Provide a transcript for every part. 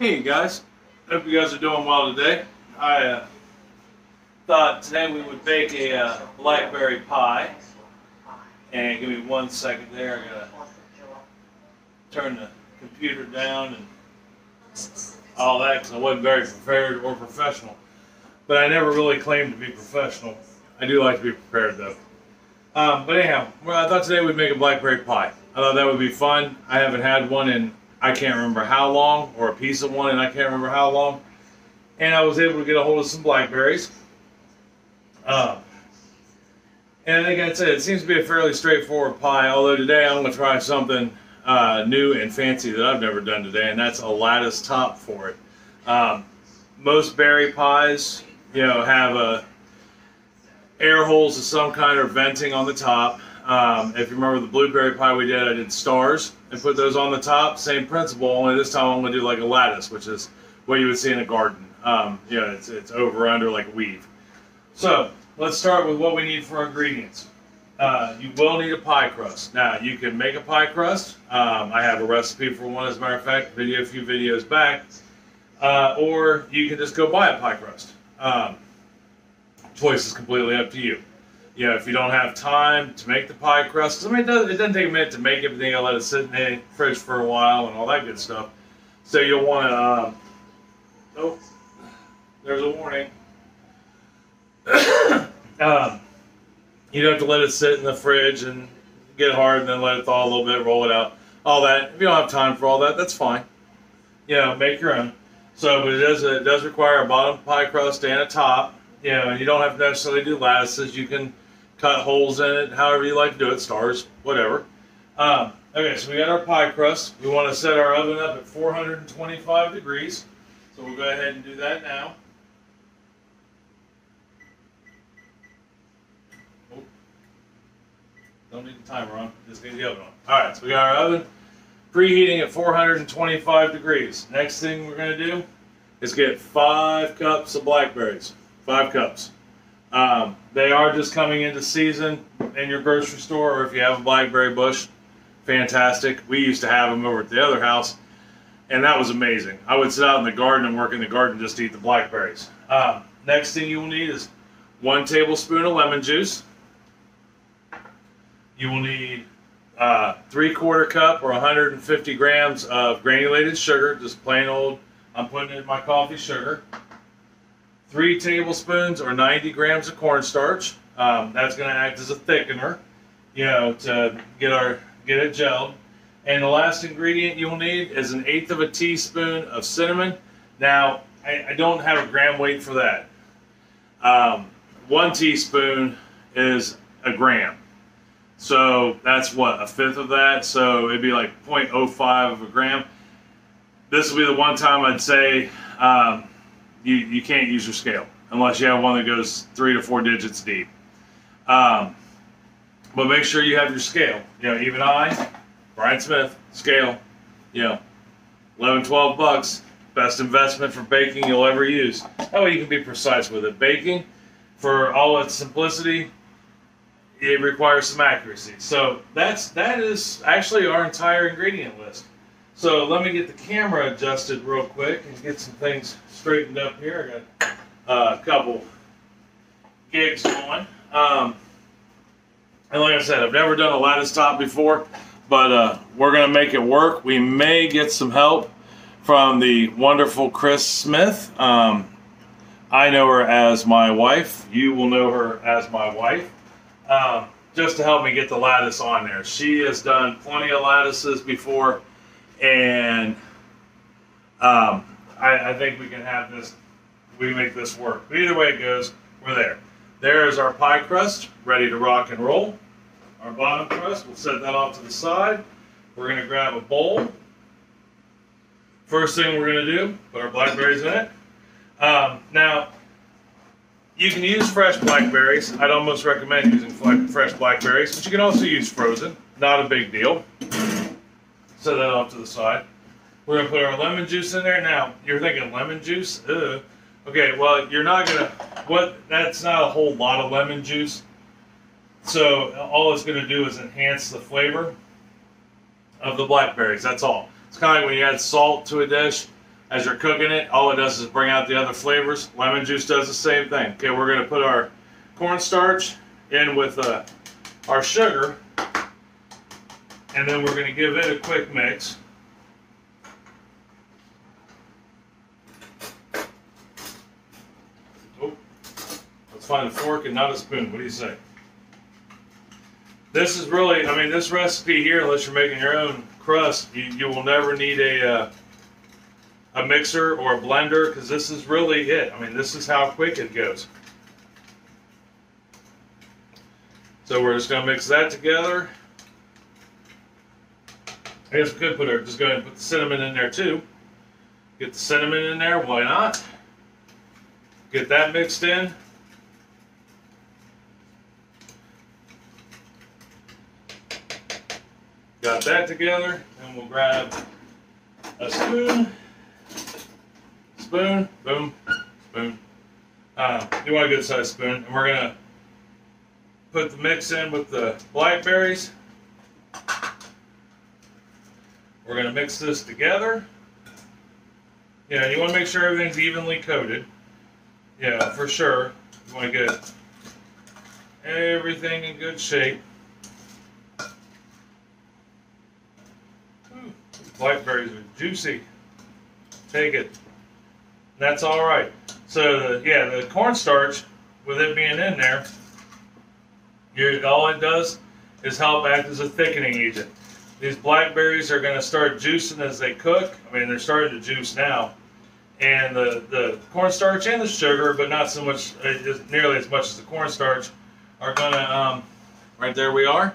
Hey guys, hope you guys are doing well today. I thought today we would bake a blackberry pie. And give me 1 second there. I gotta turn the computer down and all that because I wasn't very prepared or professional. But I never really claimed to be professional. I do like to be prepared though. But anyhow, I thought today we'd make a blackberry pie. I thought that would be fun. I haven't had one in I can't remember how long, or a piece of one and I can't remember how long. And I was able to get a hold of some blackberries. And like I said, it seems to be a fairly straightforward pie, although today I'm going to try something new and fancy that I've never done today, and that's a lattice top for it. Most berry pies, have air holes of some kind or venting on the top. If you remember the blueberry pie we did, I did stars and put those on the top. Same principle, only this time I'm going to do like a lattice, which is what you would see in a garden. It's over under like a weave. So let's start with what we need for ingredients. You will need a pie crust. Now you can make a pie crust. I have a recipe for one, as a matter of fact, a few videos back. Or you can just go buy a pie crust. Choice is completely up to you. If you don't have time to make the pie crust, it doesn't take a minute to make everything. I'll let it sit in the fridge for a while and all that good stuff. So you'll want to, oh, there's a warning. You have to let it sit in the fridge and get hard and then let it thaw a little bit, roll it out, all that. If you don't have time for all that, that's fine. Make your own. So, but it does require a bottom pie crust and a top. And you don't have to necessarily do lattices. You can cut holes in it, however you like to do it, stars, whatever. Okay, so we got our pie crust. We want to set our oven up at 425 degrees. So we'll go ahead and do that now. Oh, don't need the timer on, just need the oven on. Alright, so we got our oven preheating at 425 degrees. Next thing we're going to do is get 5 cups of blackberries. 5 cups. They are just coming into season in your grocery store, or if you have a blackberry bush, fantastic. We used to have them over at the other house, and that was amazing. I would sit out in the garden and work in the garden just to eat the blackberries. Next thing you will need is 1 tablespoon of lemon juice. You will need 3/4 cup or 150 grams of granulated sugar, just plain old, I'm putting it in my coffee sugar. 3 tablespoons or 90 grams of cornstarch. That's going to act as a thickener, to get it gelled. And the last ingredient you'll need is 1/8 of a teaspoon of cinnamon. Now, I don't have a gram weight for that. 1 teaspoon is a gram. So that's what, 1/5 of that? So it'd be like 0.05 of a gram. This will be the one time I'd say you can't use your scale unless you have one that goes 3 to 4 digits deep. But make sure you have your scale. Even I, Brian Smith, scale, $11, $12, best investment for baking you'll ever use. That way you can be precise with it. Baking, for all its simplicity, it requires some accuracy. So that is actually our entire ingredient list. So let me get the camera adjusted real quick and get some things straightened up here. I got a couple gigs going. And like I said, I've never done a lattice top before, but we're going to make it work. We may get some help from the wonderful Chris Smith. I know her as my wife. You will know her as my wife. Just to help me get the lattice on there. She has done plenty of lattices before. And I think we can have this, we make this work. But either way it goes, we're there. There is our pie crust, ready to rock and roll. Our bottom crust, we'll set that off to the side. We're going to grab a bowl. First thing we're going to do, put our blackberries in it. Now, you can use fresh blackberries. I'd almost recommend using fresh blackberries, but you can also use frozen. Not a big deal. Set that off to the side. We're going to put our lemon juice in there. Now, you're thinking lemon juice? Ugh. Okay, well, you're not going to, that's not a whole lot of lemon juice. So, all it's going to do is enhance the flavor of the blackberries. That's all. It's kind of like when you add salt to a dish. as you're cooking it, all it does is bring out the other flavors. Lemon juice does the same thing. Okay, we're going to put our cornstarch in with our sugar, and then we're going to give it a quick mix. Oh, let's find a fork and not a spoon. What do you say? This is really, I mean, this recipe here, unless you're making your own crust, you will never need a mixer or a blender, because this is really it. I mean, this is how quick it goes. So we're just going to mix that together. I guess we could just go ahead and put the cinnamon in there too. Get the cinnamon in there, why not? Get that mixed in. Got that together, and we'll grab a spoon. Spoon, boom, spoon. You want a good sized spoon, and we're gonna put the mix in with the blackberries. We're gonna mix this together. Yeah, you want to make sure everything's evenly coated. Yeah, for sure. You want to get everything in good shape. Ooh, blackberries are juicy. Take it. That's all right. So the cornstarch, with it being in there, all it does is help act as a thickening agent. These blackberries are going to start juicing as they cook. I mean, they're starting to juice now. And the cornstarch and the sugar, but not so much, nearly as much as the cornstarch, are going to, right there we are,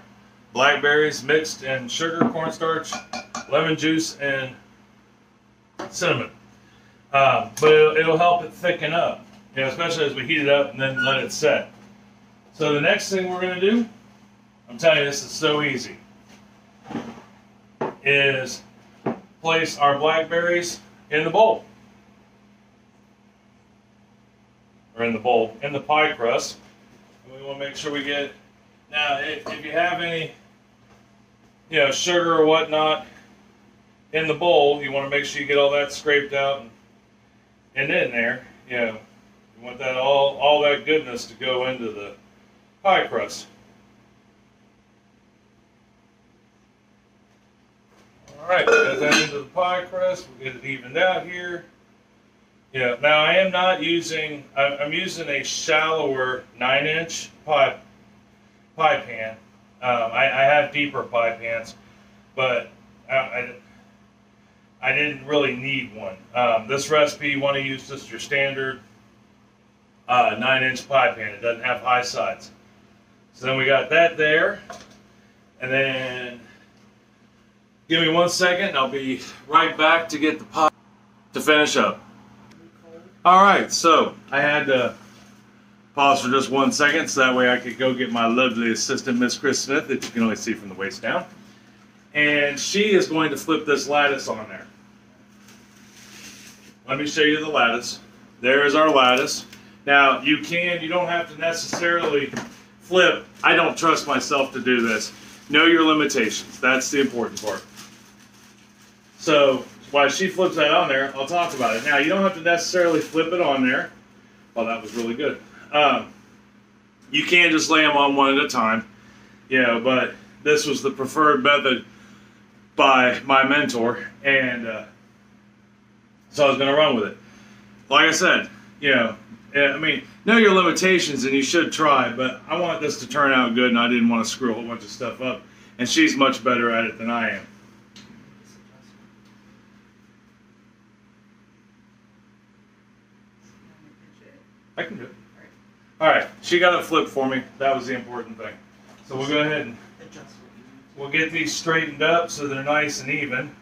blackberries mixed in sugar, cornstarch, lemon juice, and cinnamon. But it'll help it thicken up, you know, especially as we heat it up and then let it set. So the next thing we're going to do, I'm telling you, this is so easy, is place our blackberries in the bowl. Or in the pie crust. And we want to make sure we get, now if you have any, you know, sugar or whatnot in the bowl, you want to make sure you get all that scraped out and in there. You know, you want that all that goodness to go into the pie crust. Alright, get that into the pie crust. We'll get it evened out here. Yeah, now I am not using, I'm using a shallower 9-inch pie pan. I have deeper pie pans, but I didn't really need one. This recipe, you want to use just your standard 9-inch pie pan. It doesn't have high sides. So then we got that there, and then give me 1 second, and I'll be right back to get the pie to finish up. Alright, so I had to pause for just 1 second so that way I could go get my lovely assistant, Miss Chris Smith, that you can only see from the waist down. And she is going to flip this lattice on there. Let me show you the lattice. There is our lattice. Now, you don't have to necessarily flip. I don't trust myself to do this. Know your limitations. That's the important part. So, while she flips that on there, I'll talk about it. Now, you don't have to necessarily flip it on there. Oh, that was really good. You can just lay them on one at a time. You know, but this was the preferred method by my mentor, and so I was going to run with it. Like I said, you know, I mean, know your limitations, and you should try, but I want this to turn out good, and I didn't want to screw a whole bunch of stuff up. And she's much better at it than I am. I can do it. Alright, she got it flipped for me. That was the important thing. So we'll go ahead and we'll get these straightened up so they're nice and even.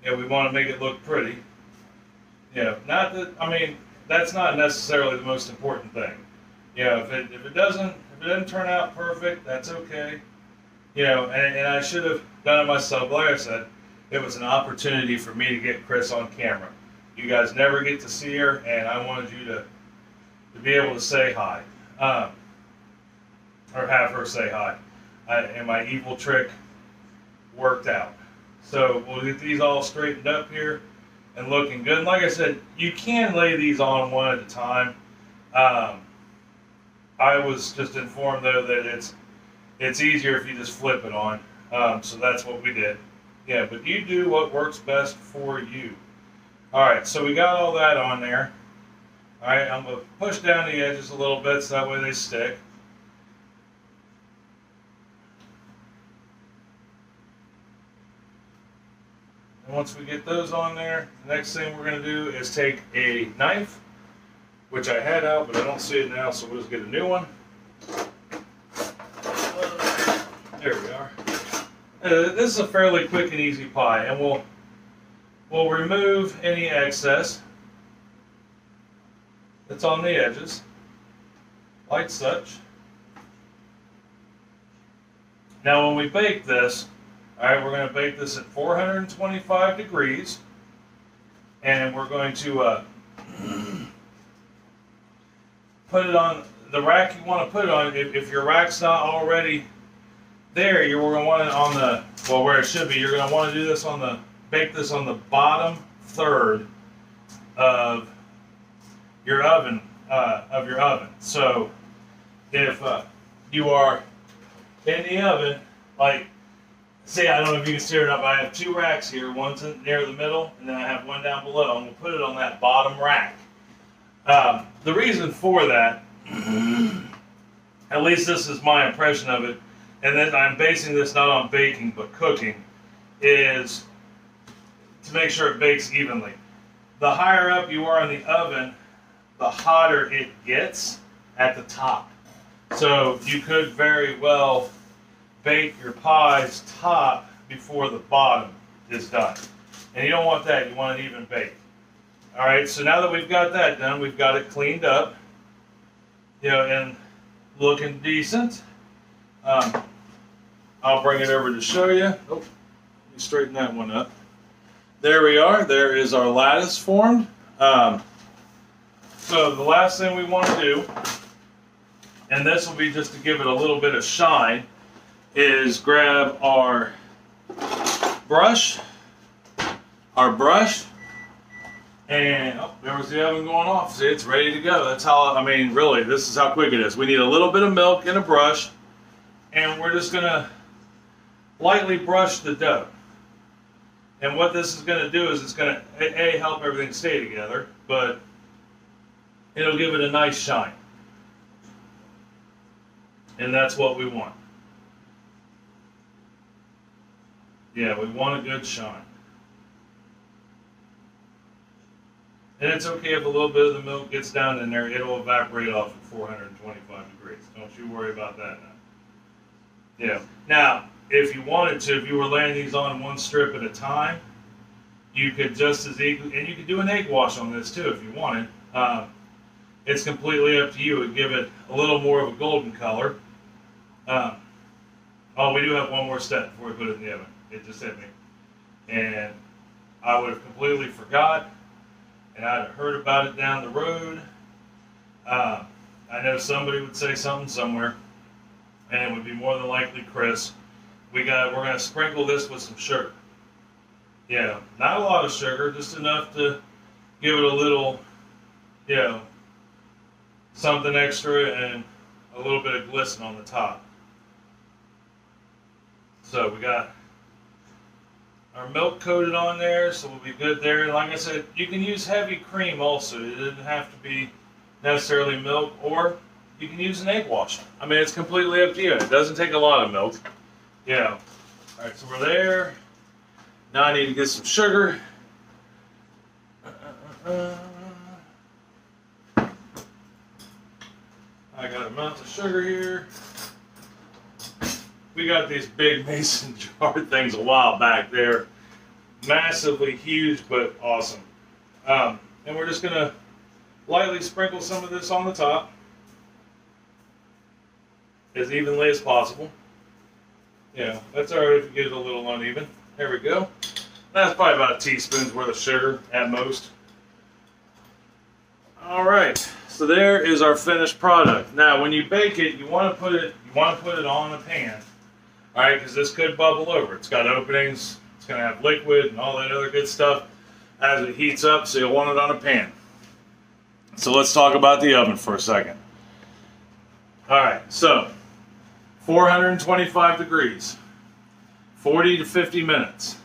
Yeah, we want to make it look pretty. Yeah, not that, I mean, that's not necessarily the most important thing. Yeah, if it doesn't turn out perfect, that's okay. You know, and I should have done it myself. Like I said, it was an opportunity for me to get Chris on camera. You guys never get to see her, and I wanted you to be able to say hi, or have her say hi. And my evil trick worked out. So we'll get these all straightened up here and looking good. And like I said, you can lay these on one at a time. I was just informed though that it's easier if you just flip it on. So that's what we did. Yeah, but you do what works best for you. All right, so we got all that on there. All right, I'm going to push down the edges a little bit so that way they stick. And once we get those on there, the next thing we're going to do is take a knife, which I had out, but I don't see it now, so we'll just get a new one. There we are. This is a fairly quick and easy pie, and we'll remove any excess that's on the edges, like such. Now when we bake this, all right, we're going to bake this at 425 degrees, and we're going to put it on the rack you want to put it on. If your rack's not already there, you're going to want it on the, well, where it should be. You're going to want to do this on the, bake this on the bottom third of your oven, So if you are in the oven, like, say, I don't know if you can see it or not, but I have two racks here. One's near the middle, and then I have one down below, and we'll put it on that bottom rack. The reason for that, at least this is my impression of it, and then I'm basing this not on baking but cooking, is to make sure it bakes evenly. The higher up you are in the oven, the hotter it gets at the top. So you could very well bake your pie's top before the bottom is done. And you don't want that, you want an even bake. Alright, so now that we've got that done, we've got it cleaned up, you know, and looking decent. I'll bring it over to show you. Oh, let me straighten that one up. There we are. There is our lattice formed. So the last thing we want to do, and this will be just to give it a little bit of shine, is grab our brush, and oh, there was the oven going off. See, it's ready to go. That's how, I mean, really, this is how quick it is. We need a little bit of milk and a brush, and we're just going to lightly brush the dough. And what this is going to do is it's going to, A, help everything stay together, but it'll give it a nice shine. And that's what we want. Yeah, we want a good shine. And it's okay if a little bit of the milk gets down in there, it'll evaporate off at 425 degrees. Don't you worry about that now. Yeah. Now, if you wanted to, if you were laying these on one strip at a time, you could just as easily, and you could do an egg wash on this too if you wanted. It's completely up to you. It would give it a little more of a golden color. Oh, we do have one more step before we put it in the oven. It just hit me. And I would have completely forgot, and I'd have heard about it down the road. I know somebody would say something somewhere, and it would be more than likely Chris. We're going to sprinkle this with some sugar. Yeah, not a lot of sugar, just enough to give it a little, you know, something extra and a little bit of glisten on the top. So we got our milk coated on there, so we'll be good there. And like I said, you can use heavy cream also. It doesn't have to be necessarily milk, or you can use an egg wash. I mean, it's completely up to you. It doesn't take a lot of milk. Yeah. All right, so we're there. Now I need to get some sugar. I got a mountain of sugar here. We got these big mason jar things a while back. They're massively huge, but awesome. And we're just gonna lightly sprinkle some of this on the top as evenly as possible. Yeah, that's all right if you get it a little uneven. There we go. That's probably about a teaspoon's worth of sugar at most. All right, so there is our finished product. Now, when you bake it, you want to put it on a pan. All right, because this could bubble over. It's got openings. It's It's going to have liquid and all that other good stuff as it heats up, so you'll want it on a pan. So let's talk about the oven for a second. Alright, so 425 degrees, 40 to 50 minutes.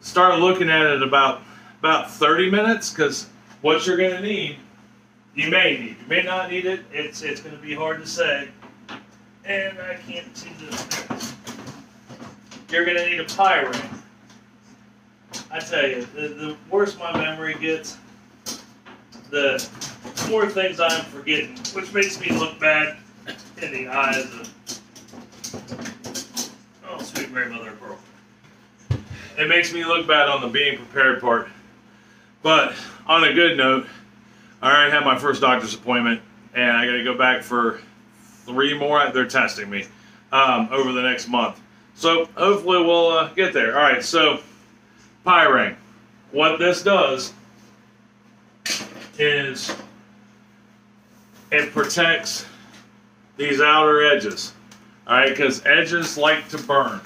Start looking at it about 30 minutes, because what you're going to need, you may not need it. It's going to be hard to say. And I can't see this. You're going to need a pie ring. I tell you, the worse my memory gets, the more things I'm forgetting, which makes me look bad in the eyes of, oh, sweet Mary Mother of Pearl. It makes me look bad on the being prepared part. But on a good note, I already had my first doctor's appointment, and I got to go back for 3 more. They're testing me over the next month. So hopefully we'll get there. All right, so pie ring. What this does is it protects these outer edges. All right, because edges like to burn.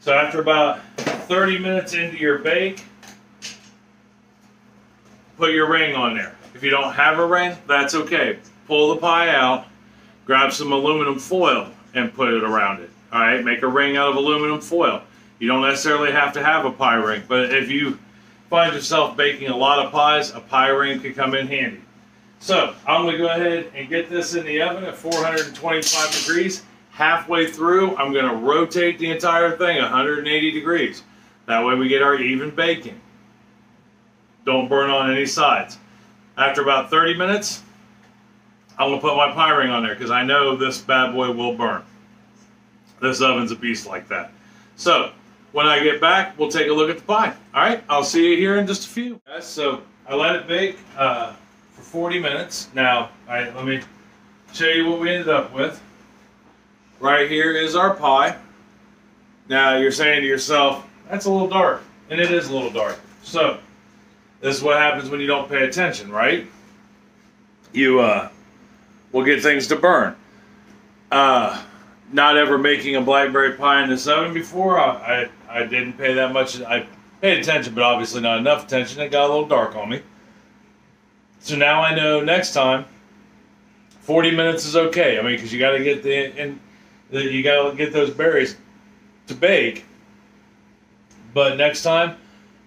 So after about 30 minutes into your bake, put your ring on there. If you don't have a ring, that's okay. Pull the pie out, grab some aluminum foil, and put it around it. All right, make a ring out of aluminum foil. You don't necessarily have to have a pie ring, but if you find yourself baking a lot of pies, a pie ring could come in handy. So I'm going to go ahead and get this in the oven at 425 degrees. Halfway through, I'm going to rotate the entire thing 180 degrees. That way we get our even baking. Don't burn on any sides. After about 30 minutes, I'm going to put my pie ring on there because I know this bad boy will burn. This oven's a beast like that. So when I get back, we'll take a look at the pie. All right, I'll see you here in just a few. Guys, so I let it bake for 40 minutes. Now, let me show you what we ended up with. Right here is our pie. Now you're saying to yourself, that's a little dark. And it is a little dark. So this is what happens when you don't pay attention, right? You will get things to burn. Not ever making a blackberry pie in this oven before. I didn't pay that much. I paid attention, but obviously not enough attention. It got a little dark on me. So now I know next time 40 minutes is okay. I mean, because you got to get you got to get those berries to bake. But next time,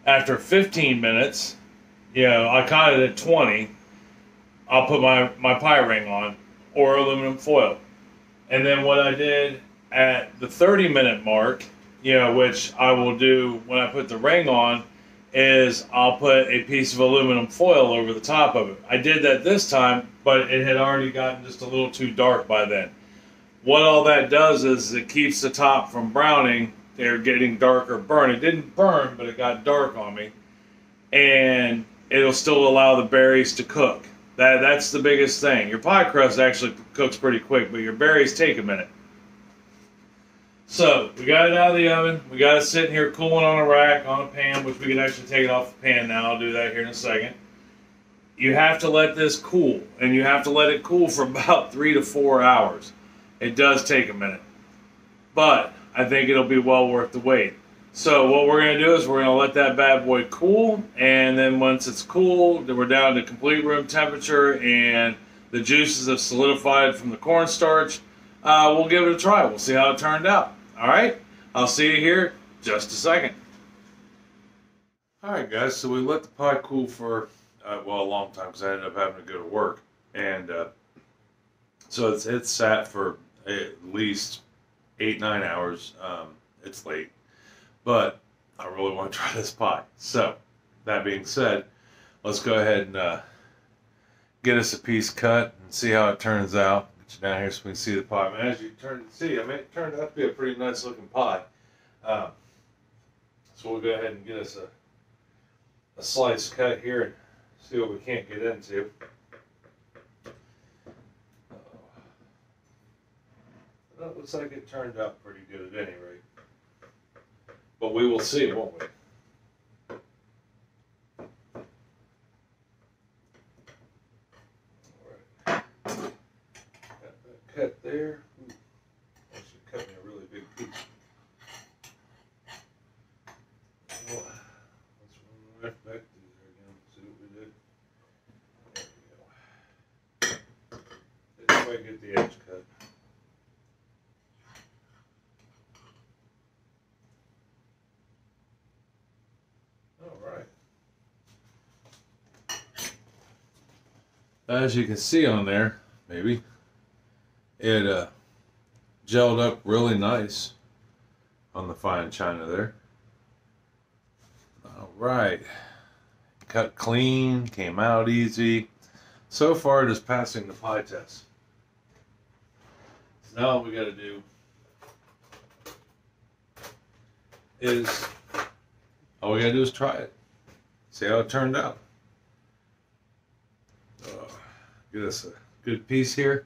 after 15 minutes, I caught it at 20. I'll put my pie ring on or aluminum foil. And then what I did at the 30-minute mark, which I will do when I put the ring on, is I'll put a piece of aluminum foil over the top of it. I did that this time, but it had already gotten just a little too dark by then. What all that does is it keeps the top from browning. They're getting darker burn. It didn't burn, but it got dark on me. And it'll still allow the berries to cook. That's the biggest thing. Your pie crust actually cooks pretty quick, but your berries take a minute. So, we got it out of the oven. We got it sitting here cooling on a rack, on a pan, which we can actually take it off the pan now. I'll do that here in a second. You have to let this cool, and you have to let it cool for about 3 to 4 hours. It does take a minute, but I think it'll be well worth the wait. So what we're going to do is we're going to let that bad boy cool, and then once it's cool, then we're down to complete room temperature, and the juices have solidified from the cornstarch. We'll give it a try. We'll see how it turned out. All right, I'll see you here just a second. All right, guys, so we let the pie cool for, a long time because I ended up having to go to work. And so it's sat for at least 8-9 hours. It's late. But I really want to try this pie. So, that being said, let's go ahead and get us a piece cut and see how it turns out. Get you down here so we can see the pie. And as you see, it turned out to be a pretty nice looking pie. So we'll go ahead and get us a slice cut here and see what we can't get into. Well, it looks like it turned out pretty good at any rate. But we will see, won't we? Alright. Got that cut there. Ooh, I should cut me a really big piece. back to there again. See what we did. There we go. Let's try to get the edge cut. All right. As you can see on there, maybe it gelled up really nice on the fine china there. All right, cut clean, came out easy. So far, it is passing the pie test. So now what we got to do is, all we got to do is try it. See how it turned out. Get us a good piece here.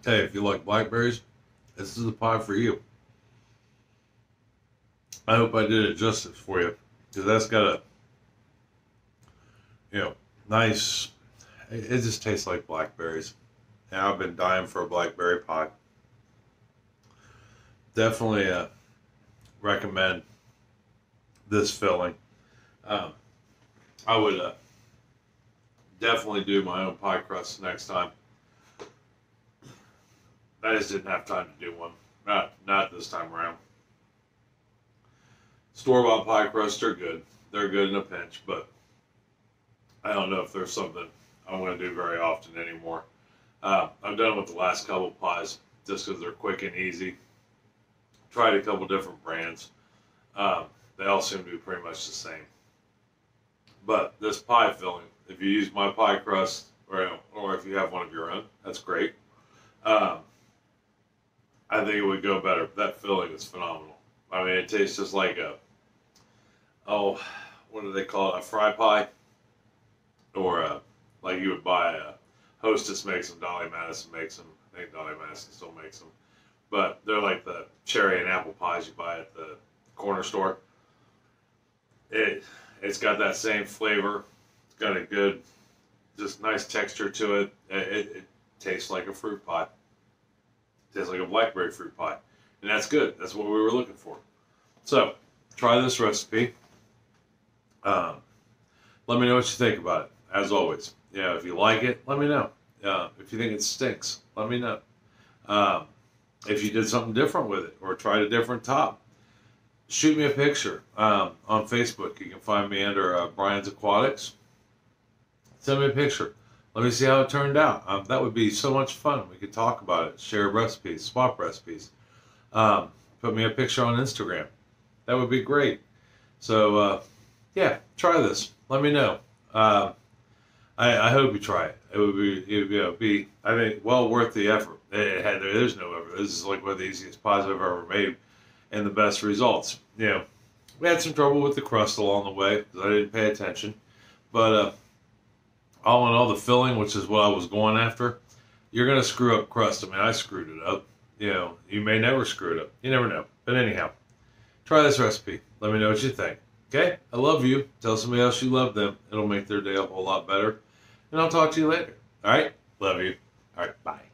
Hey, if you like blackberries, this is the pie for you. I hope I did it justice for you, because that's got a, nice, it just tastes like blackberries. And I've been dying for a blackberry pie. Definitely recommend this filling. I would definitely do my own pie crust next time. I just didn't have time to do one. Not this time around. Store-bought pie crusts are good. They're good in a pinch, but I don't know if there's something I'm going to do very often anymore. I've done it with the last couple pies just because they're quick and easy. Tried a couple different brands. They all seem to be pretty much the same. But this pie filling, if you use my pie crust, or if you have one of your own, that's great. I think it would go better. That filling is phenomenal. I mean, it tastes just like what do they call it? A fry pie? Or like you would buy a Hostess makes them, Dolly Madison makes them. I think Dolly Madison still makes them. But they're like the cherry and apple pies you buy at the corner store. It's got that same flavor. It's got a good, just nice texture to it. It tastes like a fruit pie. It tastes like a blackberry fruit pie. And that's good. That's what we were looking for. So, try this recipe. Let me know what you think about it. As always, if you like it, let me know. If you think it stinks, let me know. If you did something different with it or tried a different top, shoot me a picture on Facebook. You can find me under Brian's Aquatics. Send me a picture. Let me see how it turned out. That would be so much fun. We could talk about it, share recipes, swap recipes. Put me a picture on Instagram. That would be great. So, try this. Let me know. I hope you try it. It would be I think, well worth the effort. There's no effort. This is like one of the easiest pies I've ever made, and the best results. We had some trouble with the crust along the way because I didn't pay attention, but all in all, the filling, which is what I was going after, you're gonna screw up crust. I mean, I screwed it up. You may never screw it up. You never know. But anyhow, try this recipe. Let me know what you think. Okay? I love you. Tell somebody else you love them. It'll make their day a whole lot better. And I'll talk to you later. All right? Love you. All right. Bye.